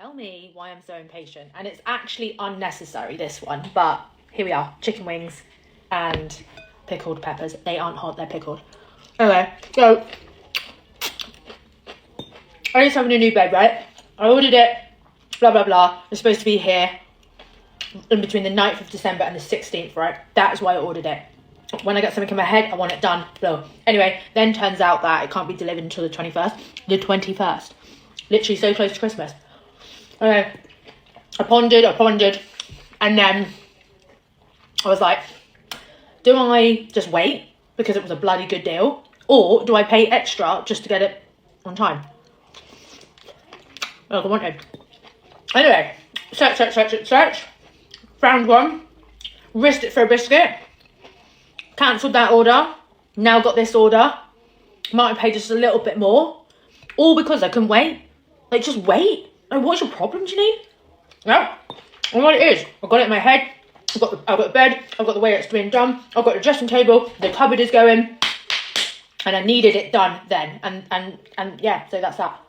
Tell me why I'm so impatient. And it's actually unnecessary, this one. But here we are. Chicken wings and pickled peppers. They aren't hot, they're pickled. Anyway, so I need something a new bed, right? I ordered it, blah, blah, blah. It's supposed to be here in between the 9th of December and the 16th, right? That is why I ordered it. When I get something in my head, I want it done. So anyway, then turns out that it can't be delivered until the 21st. The 21st. Literally so close to Christmas. Okay. I pondered, and then I was like, do I just wait because it was a bloody good deal, or do I pay extra just to get it on time? Like I wanted. Anyway, search. Found one. Risked it for a biscuit. Cancelled that order. Now got this order. Might have paid just a little bit more. All because I couldn't wait. Like, just wait. Like, what's your problem, Janine? No. And what it is, I've got it in my head. I've got the bed. I've got the way it's being done. I've got the dressing table. The cupboard is going. And I needed it done then. And yeah, so that's that.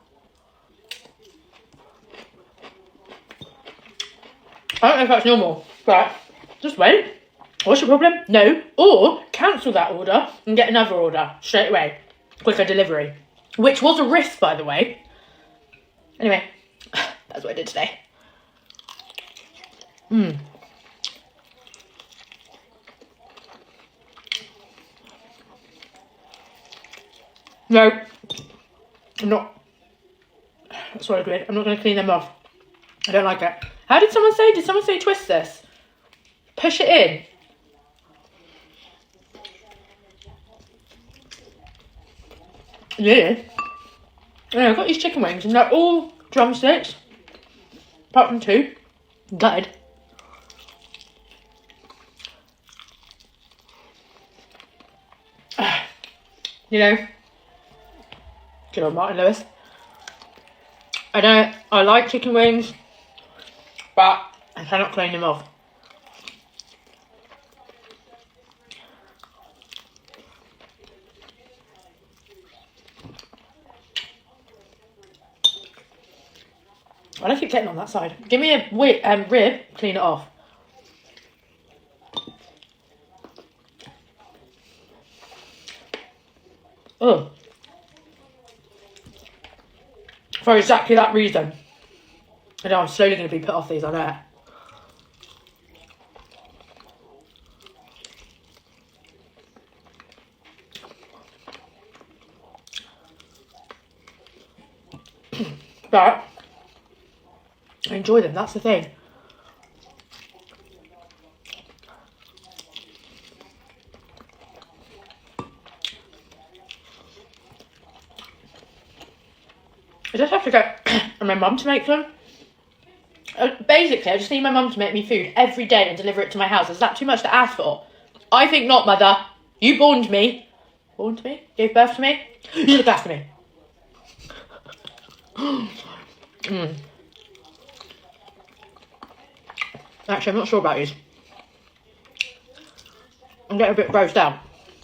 I don't know if that's normal, but just wait. What's your problem? No. Or cancel that order and get another order straight away. Quicker delivery. Which was a risk, by the way. Anyway, that's what I did today. No, I'm not. That's what I did. I'm not going to clean them off. I don't like it. How did someone say? Did someone say twist this? Push it in. Yeah. Yeah, I've got these chicken wings and they're all drumsticks. Apart from 2. Gutted. You know. Good old Martin Lewis. I like chicken wings, but I cannot clean them off. Why do I keep getting on that side? Give me a rib, clean it off. Oh. For exactly that reason. I know I'm slowly going to be put off these, I know. But I enjoy them, that's the thing. I just have to get my mum to make them. Basically, I just need my mum to make me food every day and deliver it to my house. Is that too much to ask for? I think not, mother. You borned me. Born to me? Gave birth to me? You look after me. Actually, I'm not sure about these. I'm getting a bit grossed out.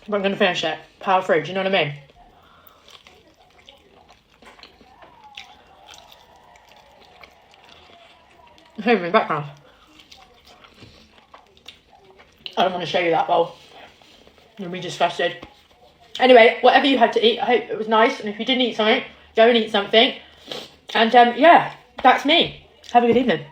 But I'm going to finish it. Power through, do you know what I mean? Hey, in the background. I don't want to show you that bowl. You'll be disgusted. Anyway, whatever you had to eat, I hope it was nice. And if you didn't eat something, go and eat something. And yeah, that's me. Have a good evening.